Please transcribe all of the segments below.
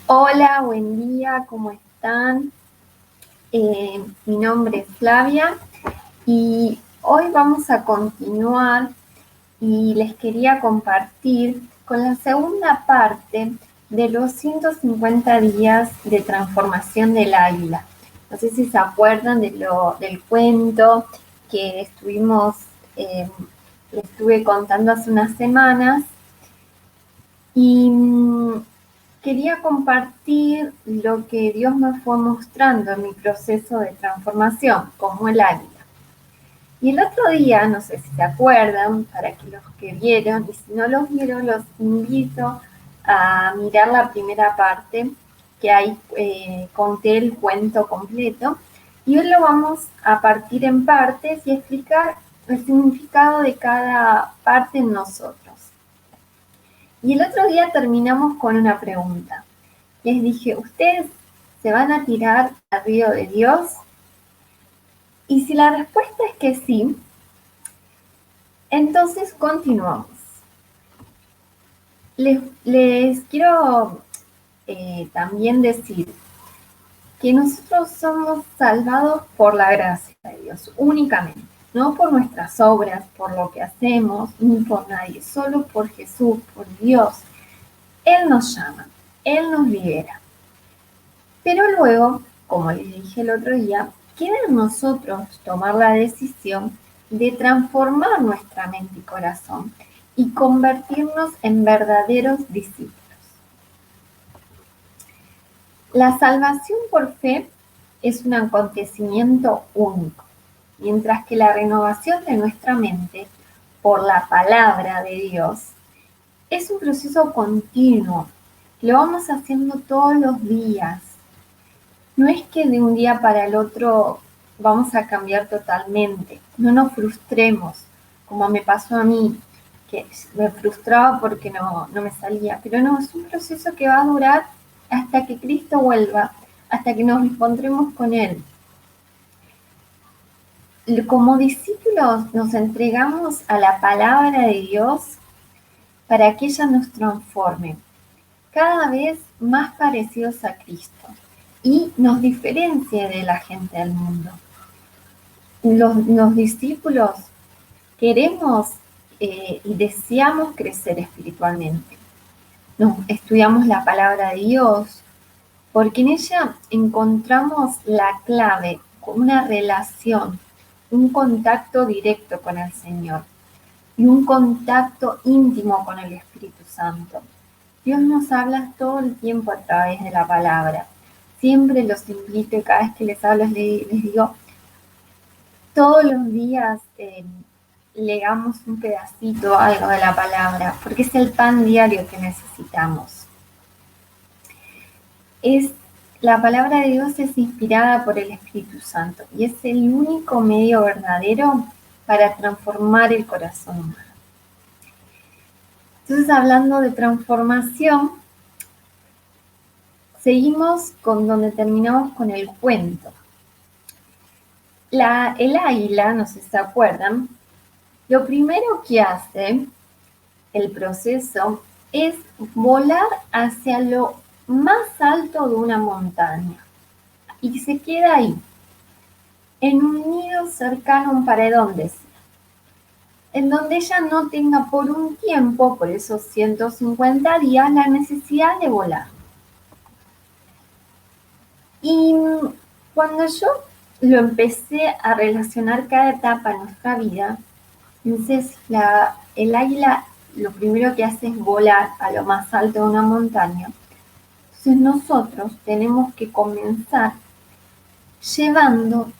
Hola, buen día, ¿cómo están? Mi nombre es Flavia y hoy vamos a continuar y les quería compartir con la segunda parte de los 150 días de transformación del águila. No sé si se acuerdan del cuento que les estuve contando hace unas semanas y quería compartir lo que Dios me fue mostrando en mi proceso de transformación, como el águila. Y el otro día, no sé si se acuerdan, para que los que vieron, y si no los vieron, los invito a mirar la primera parte, que ahí conté el cuento completo. Y hoy lo vamos a partir en partes y explicar el significado de cada parte en nosotros. Y el otro día terminamos con una pregunta. Les dije, ¿ustedes se van a tirar al río de Dios? Y si la respuesta es que sí, entonces continuamos. Les quiero también decir que nosotros somos salvados por la gracia de Dios únicamente, no por nuestras obras, por lo que hacemos, ni por nadie, solo por Jesús, por Dios. Él nos llama, Él nos libera. Pero luego, como les dije el otro día, queda en nosotros tomar la decisión de transformar nuestra mente y corazón y convertirnos en verdaderos discípulos. La salvación por fe es un acontecimiento único, mientras que la renovación de nuestra mente por la palabra de Dios es un proceso continuo. Lo vamos haciendo todos los días. No es que de un día para el otro vamos a cambiar totalmente. No nos frustremos, como me pasó a mí, que me frustraba porque no me salía. Pero no, es un proceso que va a durar hasta que Cristo vuelva, hasta que nos encontremos con Él. Como discípulos nos entregamos a la palabra de Dios para que ella nos transforme, cada vez más parecidos a Cristo y nos diferencie de la gente del mundo. Los discípulos queremos y deseamos crecer espiritualmente. Estudiamos la palabra de Dios porque en ella encontramos la clave, una relación, un contacto directo con el Señor y un contacto íntimo con el Espíritu Santo. Dios nos habla todo el tiempo a través de la palabra. Siempre los invito y cada vez que les hablo les digo, todos los días legamos un pedacito, algo de la palabra, porque es el pan diario que necesitamos. La palabra de Dios es inspirada por el Espíritu Santo y es el único medio verdadero para transformar el corazón humano. Entonces, hablando de transformación, seguimos con donde terminamos con el cuento. El águila, no sé si se acuerdan, lo primero que hace el proceso es volar hacia lo más alto de una montaña y se queda ahí, en un nido cercano a un paredón, decía, en donde ella no tenga por un tiempo, por esos 150 días, la necesidad de volar. Y cuando yo lo empecé a relacionar cada etapa en nuestra vida, entonces el águila lo primero que hace es volar a lo más alto de una montaña. Entonces nosotros tenemos que comenzar llevando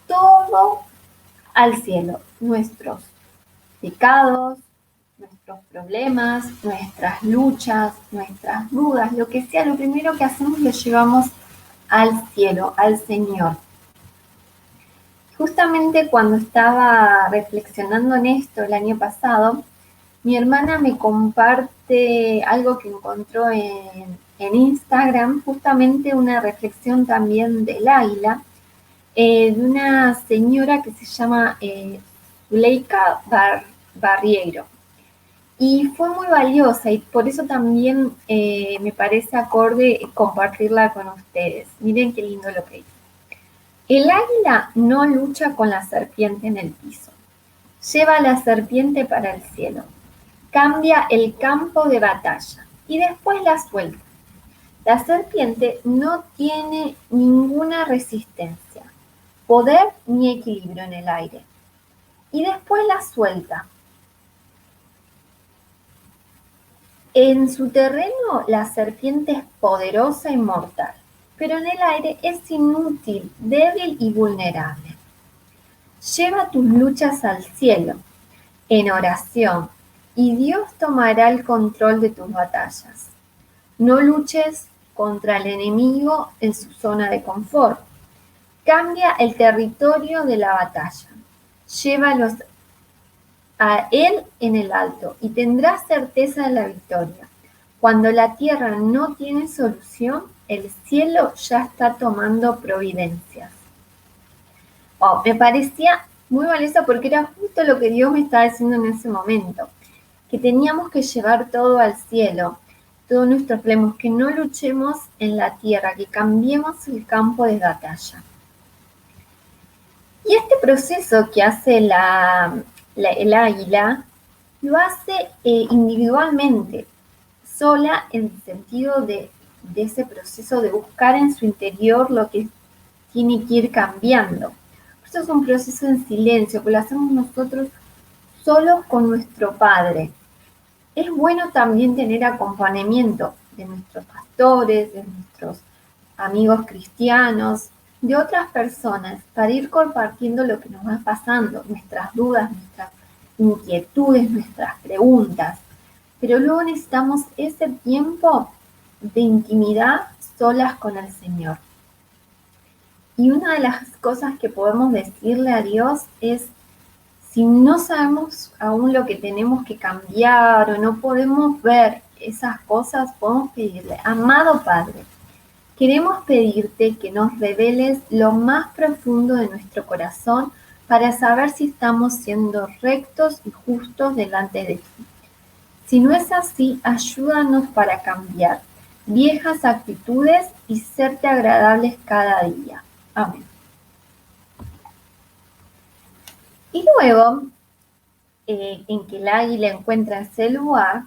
todo al cielo, nuestros pecados, nuestros problemas, nuestras luchas, nuestras dudas, lo que sea, lo primero que hacemos lo llevamos al cielo, al Señor. Justamente cuando estaba reflexionando en esto el año pasado, mi hermana me comparte algo que encontró en Instagram, justamente una reflexión también del águila, de una señora que se llama Zuleika Barriero. Y fue muy valiosa y por eso también me parece acorde compartirla con ustedes. Miren qué lindo lo que dice. El águila no lucha con la serpiente en el piso. Lleva a la serpiente para el cielo. Cambia el campo de batalla y después la suelta. La serpiente no tiene ninguna resistencia, poder ni equilibrio en el aire. Y después la suelta. En su terreno la serpiente es poderosa y mortal, pero en el aire es inútil, débil y vulnerable. Lleva tus luchas al cielo, en oración, y Dios tomará el control de tus batallas. No luches contra el enemigo en su zona de confort. Cambia el territorio de la batalla. Llévalos a Él en el alto y tendrás certeza de la victoria. Cuando la tierra no tiene solución, el cielo ya está tomando providencias. Oh, me parecía muy valiosa porque era justo lo que Dios me estaba diciendo en ese momento, que teníamos que llevar todo al cielo, todos nuestros problemas, que no luchemos en la tierra, que cambiemos el campo de batalla. Y este proceso que hace el águila, lo hace individualmente, sola en el sentido de ese proceso de buscar en su interior lo que tiene que ir cambiando. Esto es un proceso en silencio, que lo hacemos nosotros solos con nuestro Padre. Es bueno también tener acompañamiento de nuestros pastores, de nuestros amigos cristianos, de otras personas, para ir compartiendo lo que nos va pasando, nuestras dudas, nuestras inquietudes, nuestras preguntas. Pero luego necesitamos ese tiempo de intimidad solas con el Señor. Y una de las cosas que podemos decirle a Dios es, si no sabemos aún lo que tenemos que cambiar o no podemos ver esas cosas, podemos pedirle, amado Padre, queremos pedirte que nos reveles lo más profundo de nuestro corazón para saber si estamos siendo rectos y justos delante de ti. Si no es así, ayúdanos para cambiar viejas actitudes y serte agradables cada día. Amén. Y luego, en que el águila encuentra ese lugar,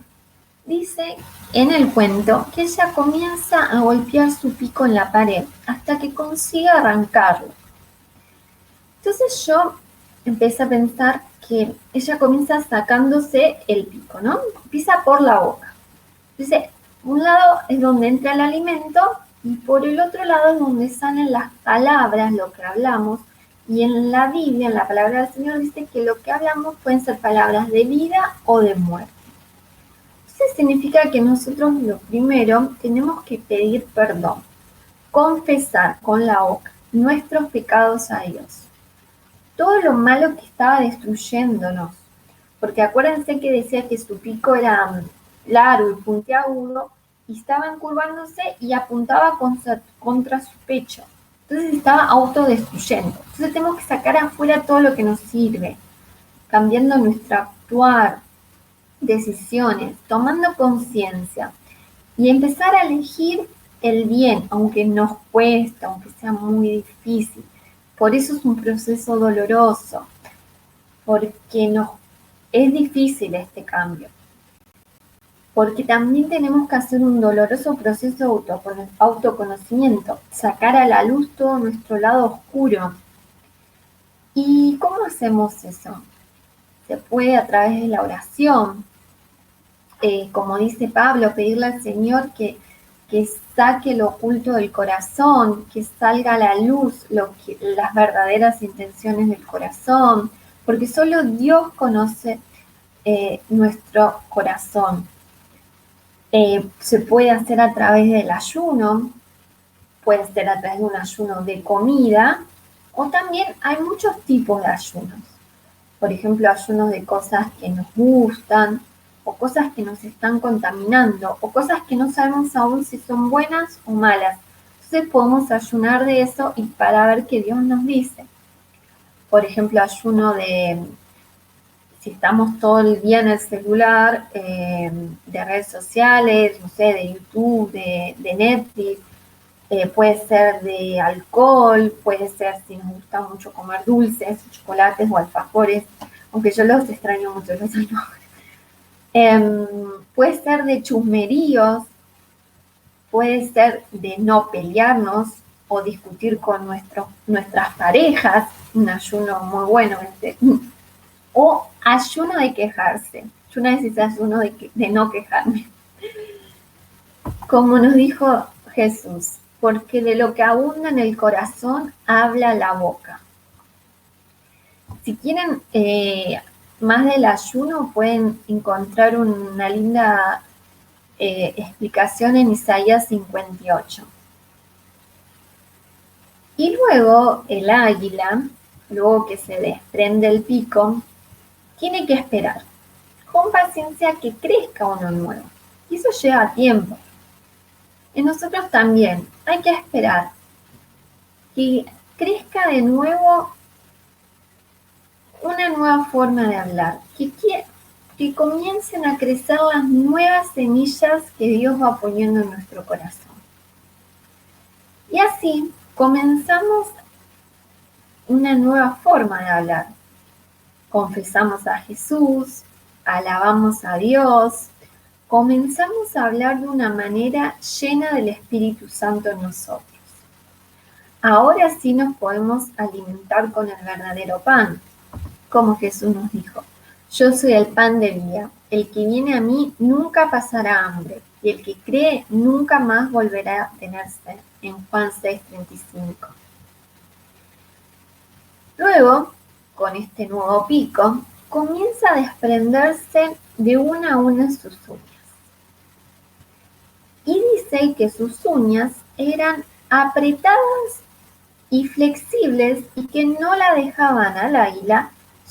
dice en el cuento que ella comienza a golpear su pico en la pared hasta que consigue arrancarlo. Entonces yo empecé a pensar que ella comienza sacándose el pico, ¿no? Empieza por la boca. Entonces, un lado es donde entra el alimento y por el otro lado es donde salen las palabras, lo que hablamos. Y en la Biblia, en la palabra del Señor, dice que lo que hablamos pueden ser palabras de vida o de muerte. Entonces significa que nosotros lo primero tenemos que pedir perdón, confesar con la boca nuestros pecados a Dios. Todo lo malo que estaba destruyéndonos, porque acuérdense que decía que su pico era largo y puntiagudo y estaba encurvándose y apuntaba contra su pecho. Entonces estaba autodestruyendo. Entonces tenemos que sacar afuera todo lo que nos sirve, cambiando nuestro actuar, decisiones, tomando conciencia y empezar a elegir el bien, aunque nos cuesta, aunque sea muy difícil. Por eso es un proceso doloroso, porque es difícil este cambio. Porque también tenemos que hacer un doloroso proceso de autoconocimiento, sacar a la luz todo nuestro lado oscuro. ¿Y cómo hacemos eso? Se puede a través de la oración, como dice Pablo, pedirle al Señor que saque lo oculto del corazón, que salga a la luz las verdaderas intenciones del corazón, porque solo Dios conoce nuestro corazón. Se puede hacer a través del ayuno, puede ser a través de un ayuno de comida, o también hay muchos tipos de ayunos. Por ejemplo, ayunos de cosas que nos gustan, o cosas que nos están contaminando, o cosas que no sabemos aún si son buenas o malas. Entonces podemos ayunar de eso y para ver qué Dios nos dice. Por ejemplo, ayuno de si estamos todo el día en el celular, de redes sociales, no sé, de YouTube, de Netflix, puede ser de alcohol, puede ser si nos gusta mucho comer dulces, chocolates o alfajores, aunque yo los extraño mucho, los no. Puede ser de chusmeríos, puede ser de no pelearnos o discutir con nuestras parejas, un ayuno muy bueno este, o ayuno de quejarse. Yo una vez hice ayuno de no quejarme. Como nos dijo Jesús, porque de lo que abunda en el corazón habla la boca. Si quieren más del ayuno, pueden encontrar una linda explicación en Isaías 58. Y luego el águila, luego que se desprende el pico, tiene que esperar con paciencia que crezca uno nuevo. Y eso lleva tiempo. Y nosotros también hay que esperar que crezca de nuevo una nueva forma de hablar, que comiencen a crecer las nuevas semillas que Dios va poniendo en nuestro corazón. Y así comenzamos una nueva forma de hablar. Confesamos a Jesús, alabamos a Dios, comenzamos a hablar de una manera llena del Espíritu Santo en nosotros. Ahora sí nos podemos alimentar con el verdadero pan, como Jesús nos dijo. Yo soy el pan de vida. El que viene a mí nunca pasará hambre, y el que cree nunca más volverá a tener sed. En Juan 6:35. Luego, con este nuevo pico, comienza a desprenderse de una a una sus uñas. Y dice que sus uñas eran apretadas y flexibles y que no la dejaban al águila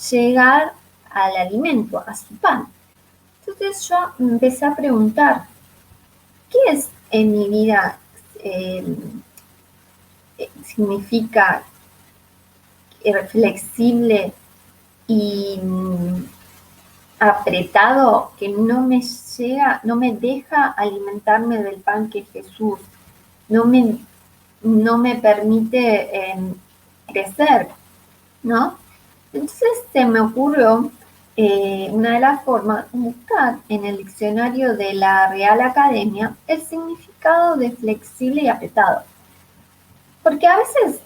llegar al alimento, a su pan. Entonces yo empecé a preguntar, ¿qué es en mi vida significa flexible y apretado, que no me llega, no me deja alimentarme del pan que es Jesús, no me permite crecer, ¿no? Entonces se me ocurrió una de las formas, buscar en el diccionario de la Real Academia el significado de flexible y apretado. Porque a veces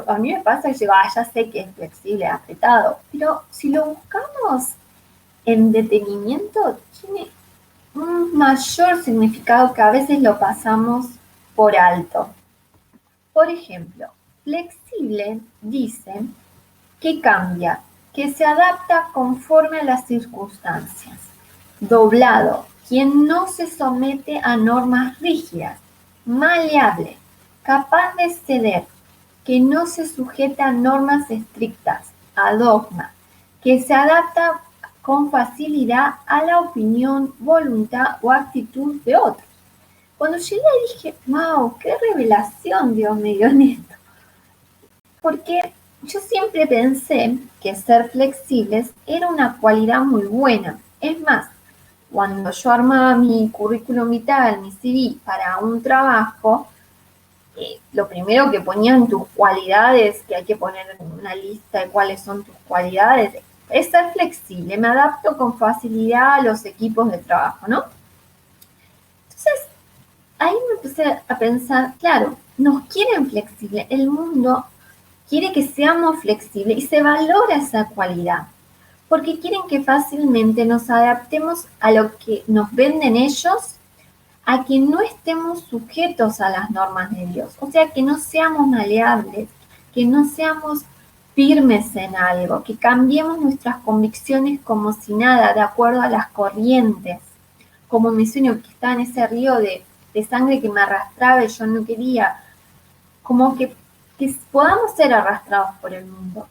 a mí me pasa que digo, ya sé que es flexible, apretado, pero si lo buscamos en detenimiento, tiene un mayor significado que a veces lo pasamos por alto. Por ejemplo, flexible dice que cambia, que se adapta conforme a las circunstancias. Doblado, quien no se somete a normas rígidas. Maleable, capaz de ceder, que no se sujeta a normas estrictas, a dogma, que se adapta con facilidad a la opinión, voluntad o actitud de otros. Cuando llegué dije, wow, qué revelación Dios me dio en esto. Porque yo siempre pensé que ser flexibles era una cualidad muy buena. Es más, cuando yo armaba mi currículum vitae, mi CV para un trabajo, lo primero que ponía en tus cualidades, que hay que poner en una lista de cuáles son tus cualidades, es ser flexible, me adapto con facilidad a los equipos de trabajo, ¿no? Entonces, ahí me empecé a pensar, claro, nos quieren flexible, el mundo quiere que seamos flexibles y se valora esa cualidad, porque quieren que fácilmente nos adaptemos a lo que nos venden ellos, a que no estemos sujetos a las normas de Dios, o sea, que no seamos maleables, que no seamos firmes en algo, que cambiemos nuestras convicciones como si nada, de acuerdo a las corrientes, como mi sueño que estaba en ese río de sangre que me arrastraba y yo no quería, como que podamos ser arrastrados por el mundo.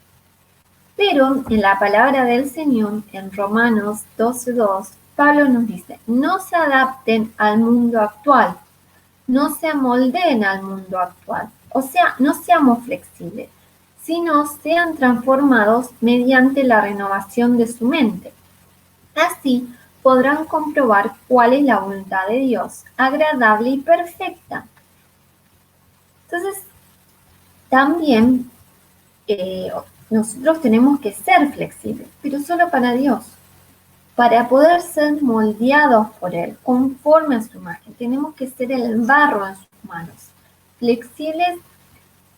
Pero en la palabra del Señor, en Romanos 12:2, Pablo nos dice, no se adapten al mundo actual, no se amoldeen al mundo actual. O sea, no seamos flexibles, sino sean transformados mediante la renovación de su mente. Así podrán comprobar cuál es la voluntad de Dios, agradable y perfecta. Entonces, también nosotros tenemos que ser flexibles, pero solo para Dios. Para poder ser moldeados por Él, conforme a su imagen, tenemos que ser el barro en sus manos, flexibles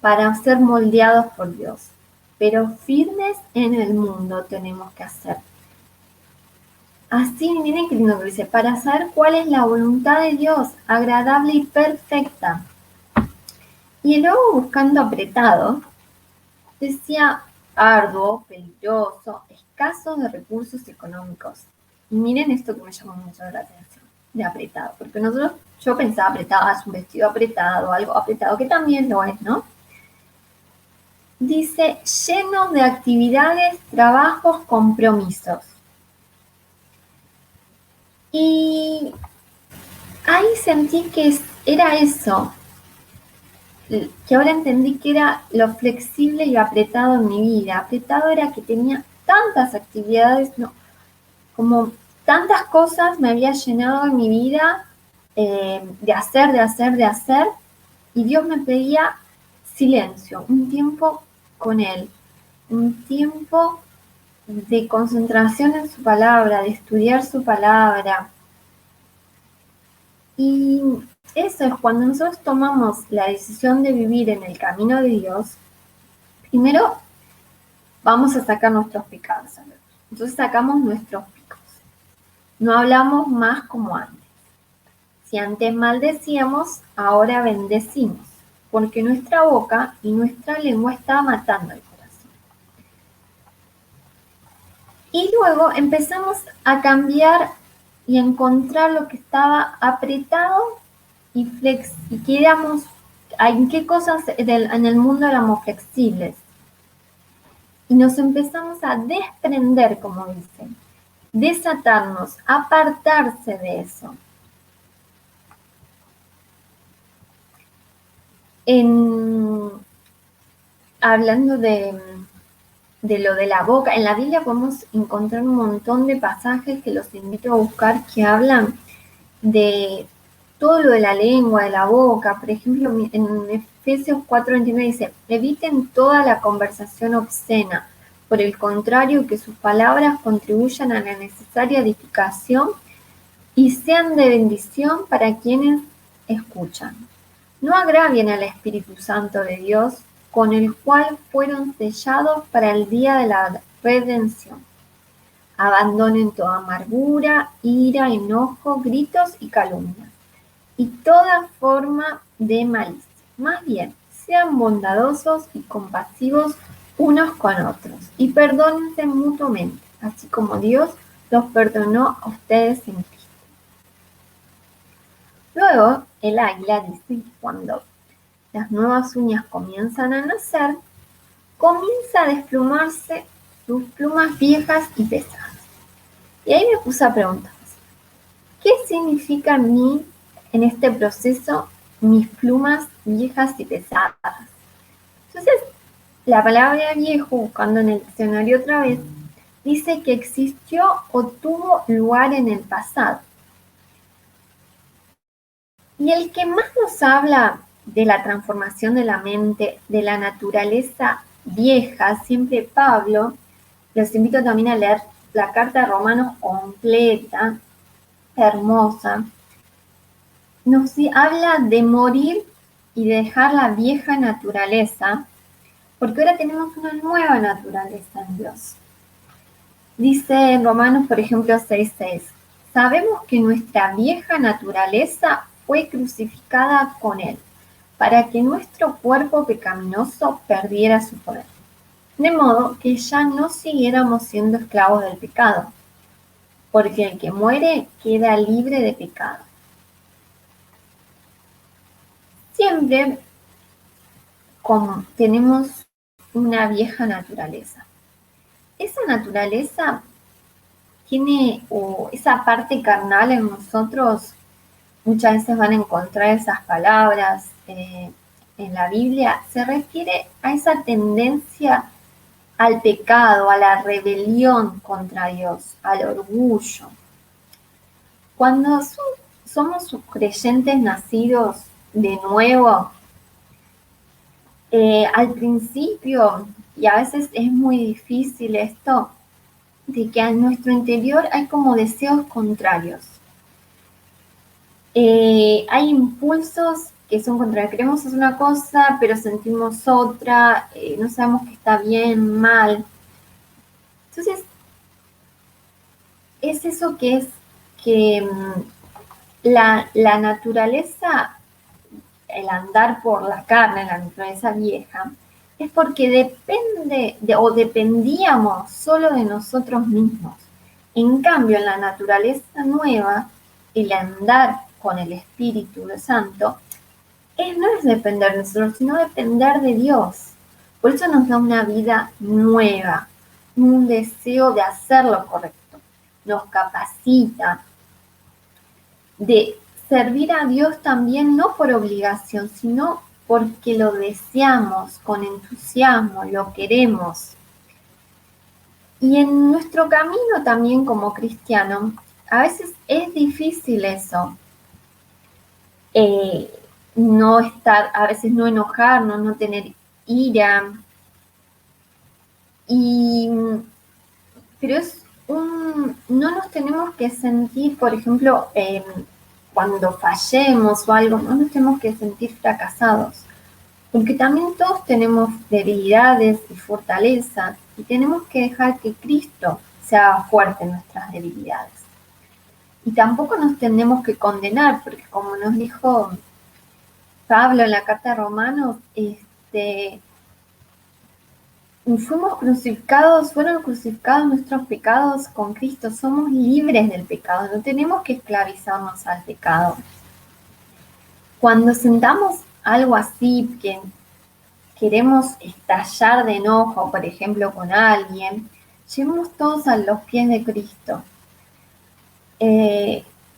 para ser moldeados por Dios, pero firmes en el mundo tenemos que hacer. Así, miren qué lindo que dice, para saber cuál es la voluntad de Dios, agradable y perfecta. Y luego buscando apretado, decía arduo, peligroso, escaso de recursos económicos. Y miren esto que me llamó mucho la atención, de apretado, porque yo pensaba apretado, es un vestido apretado, algo apretado, que también lo es, ¿no? Dice, lleno de actividades, trabajos, compromisos. Y ahí sentí que era eso, que ahora entendí que era lo flexible y apretado en mi vida. Apretado era que tenía tantas actividades, no, como tantas cosas me había llenado en mi vida de hacer, y Dios me pedía silencio, un tiempo con Él, un tiempo de concentración en su palabra, de estudiar su palabra. Y eso es cuando nosotros tomamos la decisión de vivir en el camino de Dios, primero vamos a sacar nuestros pecados. Entonces sacamos nuestros picos. No hablamos más como antes. Si antes maldecíamos, ahora bendecimos, porque nuestra boca y nuestra lengua está matando el corazón. Y luego empezamos a cambiar y a encontrar lo que estaba apretado y que éramos, en qué cosas en el mundo éramos flexibles. Y nos empezamos a desprender, como dicen, desatarnos, apartarse de eso. Hablando de lo de la boca, en la Biblia podemos encontrar un montón de pasajes que los invito a buscar que hablan de todo lo de la lengua, de la boca. Por ejemplo, en Efesios 4:29 dice, eviten toda la conversación obscena, por el contrario, que sus palabras contribuyan a la necesaria edificación y sean de bendición para quienes escuchan. No agravien al Espíritu Santo de Dios, con el cual fueron sellados para el día de la redención. Abandonen toda amargura, ira, enojo, gritos y calumnias, y toda forma de malicia. Más bien, sean bondadosos y compasivos unos con otros, y perdónense mutuamente, así como Dios los perdonó a ustedes en Cristo. Luego, el águila dice que cuando las nuevas uñas comienzan a nacer, comienza a desplumarse sus plumas viejas y pesadas. Y ahí me puse a preguntar, ¿qué significa a mí en este proceso mis plumas viejas y pesadas? Entonces, la palabra viejo, buscando en el diccionario otra vez, dice que existió o tuvo lugar en el pasado. Y el que más nos habla de la transformación de la mente, de la naturaleza vieja, siempre Pablo, los invito también a leer la carta de Romanos completa, hermosa, nos habla de morir y de dejar la vieja naturaleza, porque ahora tenemos una nueva naturaleza en Dios. Dice en Romanos, por ejemplo, 6:6, sabemos que nuestra vieja naturaleza fue crucificada con Él, para que nuestro cuerpo pecaminoso perdiera su poder, de modo que ya no siguiéramos siendo esclavos del pecado, porque el que muere queda libre de pecado. Siempre tenemos una vieja naturaleza. Esa naturaleza tiene, o esa parte carnal en nosotros, muchas veces van a encontrar esas palabras en la Biblia se refiere a esa tendencia al pecado, a la rebelión contra Dios, al orgullo. Cuando somos creyentes nacidos de nuevo, al principio, y a veces es muy difícil esto, de que en nuestro interior hay como deseos contrarios. Hay impulsos que son contrarios. Queremos hacer una cosa, pero sentimos otra, no sabemos que está bien, mal. Entonces, es eso que es que la naturaleza, el andar por la carne, la naturaleza vieja, es porque dependíamos solo de nosotros mismos. En cambio, en la naturaleza nueva, el andar con el Espíritu Santo, no es depender de nosotros, sino depender de Dios. Por eso nos da una vida nueva, un deseo de hacer lo correcto. Nos capacita de servir a Dios también, no por obligación, sino porque lo deseamos con entusiasmo, lo queremos. Y en nuestro camino también como cristiano, a veces es difícil eso. No estar, a veces no enojarnos, no tener ira. Pero no nos tenemos que sentir, por ejemplo, cuando fallemos o algo, no nos tenemos que sentir fracasados. Porque también todos tenemos debilidades y fortalezas y tenemos que dejar que Cristo sea fuerte en nuestras debilidades. Y tampoco nos tenemos que condenar, porque como nos dijo Pablo en la carta a Romanos, fueron crucificados nuestros pecados con Cristo, somos libres del pecado, no tenemos que esclavizarnos al pecado. Cuando sentamos algo así, que queremos estallar de enojo, por ejemplo, con alguien, llevemos todos a los pies de Cristo,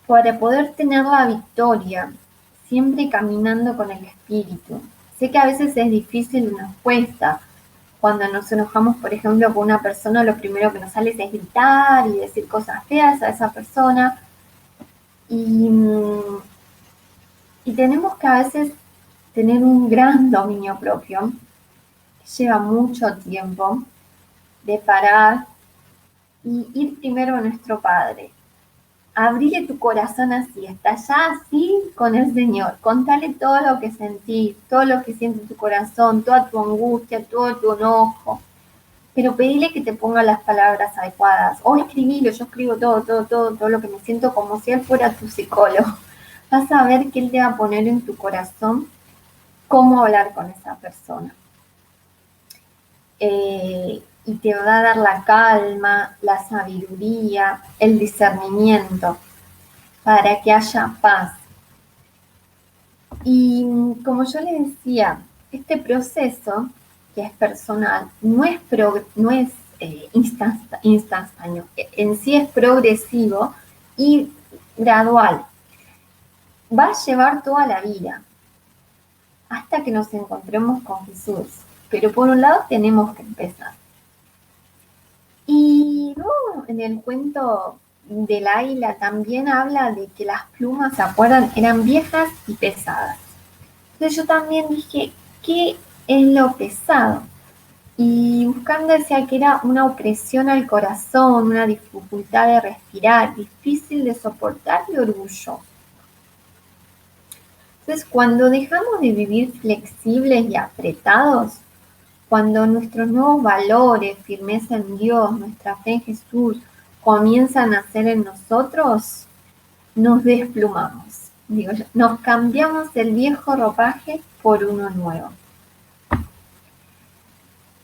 para poder tener la victoria, siempre caminando con el Espíritu. Sé que a veces es difícil y nos cuesta. Cuando nos enojamos, por ejemplo, con una persona, lo primero que nos sale es gritar y decir cosas feas a esa persona. Y tenemos que a veces tener un gran dominio propio. Lleva mucho tiempo de parar y ir primero a nuestro Padre. Abrile tu corazón así, estallá así con el Señor. Contale todo lo que sentís, todo lo que siente tu corazón, toda tu angustia, todo tu enojo. Pero pedile que te ponga las palabras adecuadas. O escribilo, yo escribo todo lo que me siento como si él fuera tu psicólogo. Vas a ver que él te va a poner en tu corazón cómo hablar con esa persona. Y te va a dar la calma, la sabiduría, el discernimiento para que haya paz. Y como yo les decía, este proceso, que es personal, no es instantáneo, en sí es progresivo y gradual. Va a llevar toda la vida hasta que nos encontremos con Jesús. Pero por un lado tenemos que empezar. Y luego en el cuento del águila también habla de que las plumas, ¿se acuerdan? Eran viejas y pesadas. Entonces yo también dije, ¿qué es lo pesado? Y buscando decía que era una opresión al corazón, una dificultad de respirar, difícil de soportar y orgullo. Entonces cuando dejamos de vivir flexibles y apretados, cuando nuestros nuevos valores, firmeza en Dios, nuestra fe en Jesús, comienzan a nacer en nosotros, nos desplumamos. Digo yo, nos cambiamos el viejo ropaje por uno nuevo.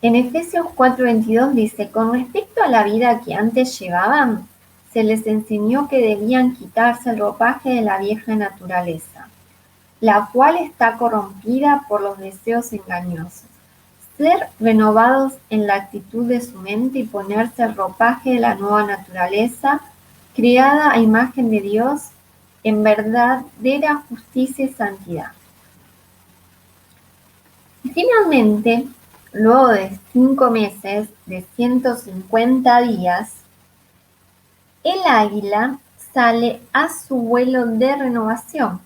En Efesios 4:22 dice, con respecto a la vida que antes llevaban, se les enseñó que debían quitarse el ropaje de la vieja naturaleza, la cual está corrompida por los deseos engañosos. Ser renovados en la actitud de su mente y ponerse el ropaje de la nueva naturaleza, creada a imagen de Dios, en verdadera justicia y santidad. Y finalmente, luego de 5 meses, de 150 días, el águila sale a su vuelo de renovación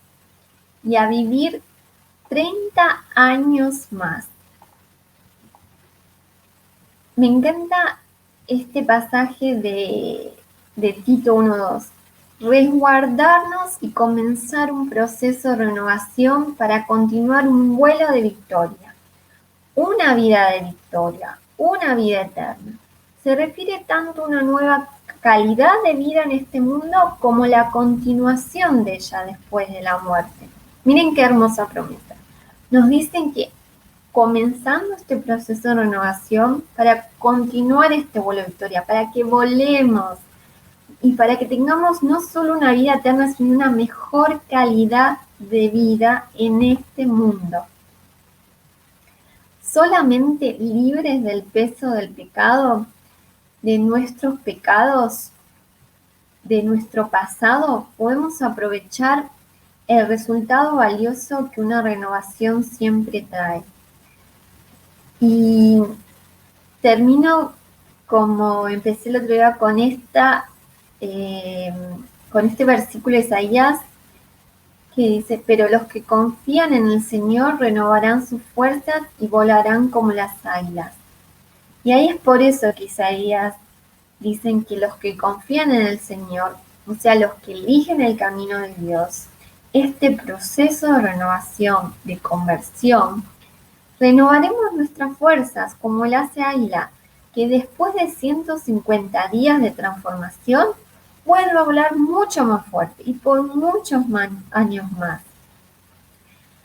y a vivir 30 años más. Me encanta este pasaje de Tito 1:2. Resguardarnos y comenzar un proceso de renovación para continuar un vuelo de victoria. Una vida de victoria, una vida eterna. Se refiere tanto a una nueva calidad de vida en este mundo como la continuación de ella después de la muerte. Miren qué hermosa promesa. Nos dicen que comenzando este proceso de renovación para continuar este vuelo de victoria, para que volemos y para que tengamos no solo una vida eterna, sino una mejor calidad de vida en este mundo. Solamente libres del peso del pecado, de nuestros pecados, de nuestro pasado, podemos aprovechar el resultado valioso que una renovación siempre trae. Y termino como empecé el otro día con este versículo de Isaías que dice, pero los que confían en el Señor renovarán sus fuerzas y volarán como las águilas. Y ahí es por eso que Isaías dicen que los que confían en el Señor, o sea, los que eligen el camino de Dios, este proceso de renovación, de conversión, renovaremos nuestras fuerzas como el hace águila, que después de 150 días de transformación vuelve a volar mucho más fuerte y por muchos años más.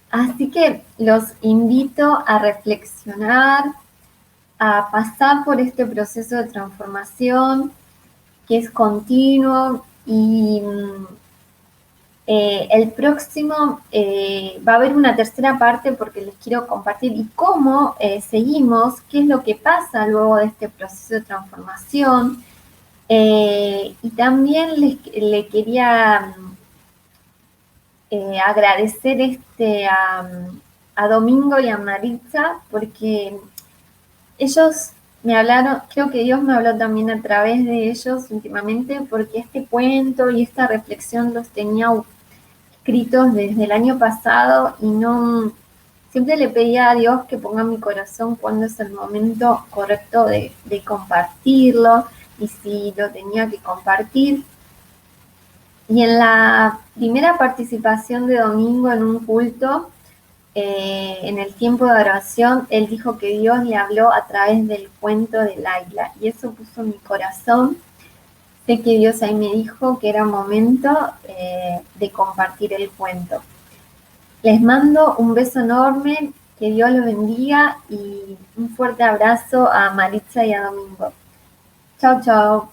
Así que los invito a reflexionar, a pasar por este proceso de transformación que es continuo y el próximo va a haber una tercera parte porque les quiero compartir y cómo seguimos, qué es lo que pasa luego de este proceso de transformación. Y también le quería agradecer a Domingo y a Maritza porque ellos me hablaron, creo que Dios me habló también a través de ellos últimamente porque este cuento y esta reflexión los tenía escritos desde el año pasado y no, siempre le pedía a Dios que ponga en mi corazón cuándo es el momento correcto de compartirlo y si lo tenía que compartir. Y en la primera participación de Domingo en un culto, en el tiempo de oración, él dijo que Dios le habló a través del cuento del águila y eso puso en mi corazón. Sé que Dios ahí me dijo que era momento de compartir el cuento. Les mando un beso enorme, que Dios los bendiga y un fuerte abrazo a Maritza y a Domingo. Chao, chao.